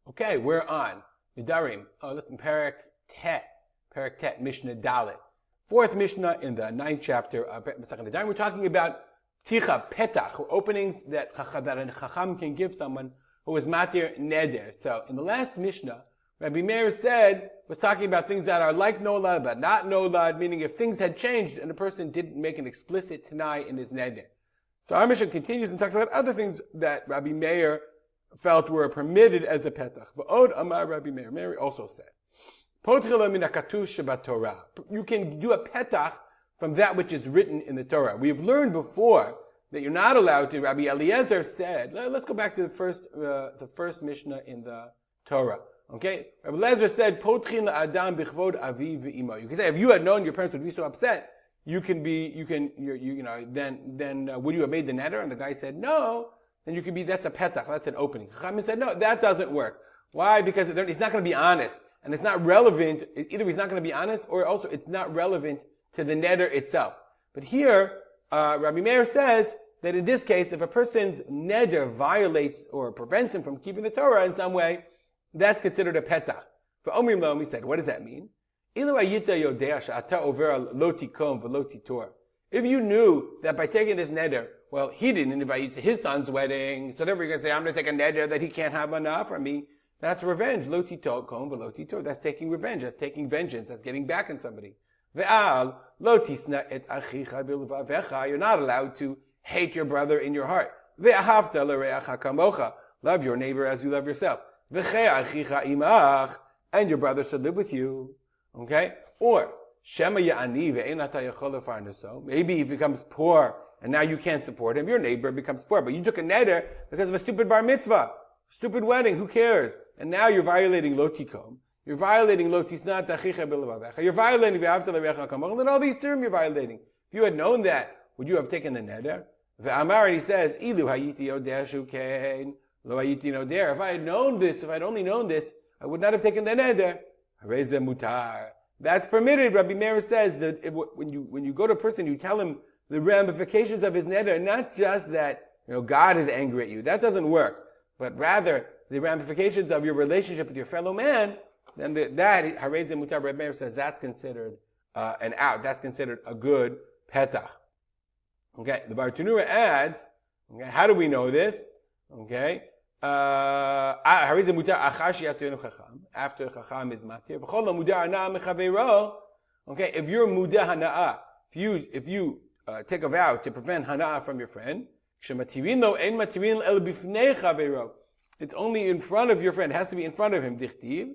Okay, we're on Nedarim. Listen, Perek Tet, Mishnah Dalet. Fourth Mishnah in the 9th chapter of Nedarim. We're talking about Ticha, Petach, or openings that a Chacham can give someone who is Matir Neder. So, in the last Mishnah, Rabbi Meir was talking about things that are like Nolad, but not Nolad, meaning if things had changed and a person didn't make an explicit Tanai in his Neder. So our Mishnah continues and talks about other things that Rabbi Meir felt were permitted as a petach. But Od Amar Rabbi Meir. Meir also said, you can do a petach from that which is written in the Torah. We have learned before that you're not allowed to. Rabbi Eliezer said, let's go back to the first Mishnah in the Torah. Okay? Rabbi Eliezer said, Potchin Adam bichvod avi v'imo. You can say, if you had known your parents would be so upset, then would you have made the neder? And the guy said, no. Then you could be, that's a petach, that's an opening. Chachamim said, no, that doesn't work. Why? Because he's not going to be honest. And it's not relevant, either he's not going to be honest, or also it's not relevant to the neder itself. But here, Rabbi Meir says that in this case, if a person's neder violates or prevents him from keeping the Torah in some way, that's considered a petach. For Omrim Lo, he said, what does that mean? If you knew that by taking this neder, well, he didn't invite you to his son's wedding, so therefore you're going to say, I'm going to take a neder that he can't have enough from me. That's revenge. Lo tito kom v'lo tito. That's taking revenge. That's taking vengeance. That's getting back on somebody. Ve'al lo tisna et achicha b'levavecha. You're not allowed to hate your brother in your heart. Ve'ahavta l'reacha kamocha. Love your neighbor as you love yourself. Ve'chei achicha imach. And your brother should live with you. Okay? Or, shema ya'ani ve'enata yachol lefarneso. Maybe he becomes poor and now you can't support him. Your neighbor becomes poor, but you took a neder because of a stupid bar mitzvah. Stupid wedding, who cares? And now you're violating lotikom. You're violating lotisnat achicha b'levavecha. You're violating ve'ahavta l'reacha kamocha. And all these terms you're violating. If you had known that, would you have taken the neder? Ve'amar, he says, ilu hayiti yodeh shukein, lo hayiti noder. If I had known this, if I'd only known this, I would not have taken the neder. Hareze mutar. That's permitted. Rabbi Meir says that when you go to a person, you tell him the ramifications of his neder, not just that, God is angry at you. That doesn't work. But rather, the ramifications of your relationship with your fellow man, then Hareze mutar, Rabbi Meir says, that's considered an out. That's considered a good petach. Okay, the Bartanura adds, okay, how do we know this? Okay, Hareze mutar achar sheyatenu chacham, after chacham is matir. V'chol mudar hana mechaveiro. Okay, if you're mudah hana'ah, if you take a vow to prevent hana'ah from your friend, it's only in front of your friend. It has to be in front of him. Dichtiv.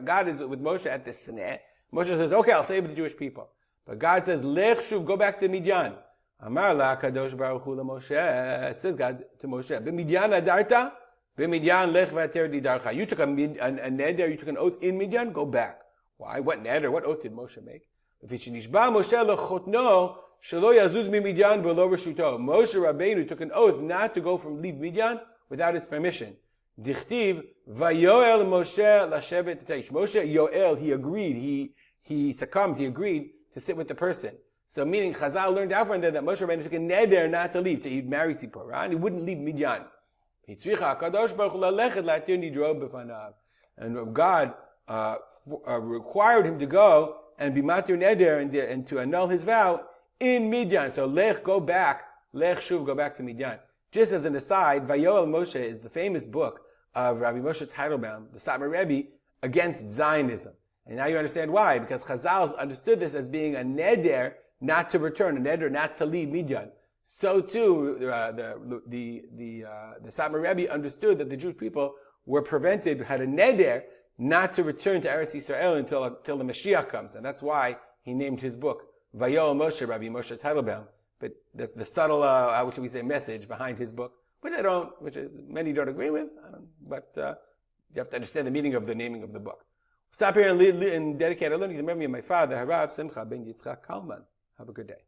God is with Moshe at the sneh. Moshe says, okay, I'll save the Jewish people. But God says, Lech Shuv, go back to Midian. Amar la Kadosh Baruch Hu Moshe. Says God to Moshe, B'Midian adarta, B'Midian lech v'ater didarcha. You took a neder, you took an oath in Midian, go back. Why? What neder? What oath did Moshe make? Moshe Rabbeinu took an oath not to leave Midian without his permission. Dichtiv vayoel Moshe lashevet teish. Moshe Yoel, he agreed, he succumbed, he agreed to sit with the person. So meaning Chazal learned out from there that Moshe Rabbeinu took a neder not to leave, he married Tzipporah, and he wouldn't leave Midian. And God required him to go and be matir neder and to annul his vow in Midian. So lech, go back. Lech shuv, go back to Midian. Just as an aside, Vayoel Moshe is the famous book of Rabbi Moshe Teitelbaum, the Satmar Rebbe, against Zionism. And now you understand why, because Chazal understood this as being a neder not to return, a neder not to leave Midian. So too, the Satmar Rebbe understood that the Jewish people were prevented, had a neder not to return to Eretz Yisrael until the Mashiach comes. And that's why he named his book Vayoel Moshe, Rabbi Moshe Teitelbaum. But that's the subtle, what should we say, message behind his book, which many don't agree with. But you have to understand the meaning of the naming of the book. Stop here and dedicate our learning to the memory of my father, Harav Simcha ben Yitzchak Kalman. Have a good day.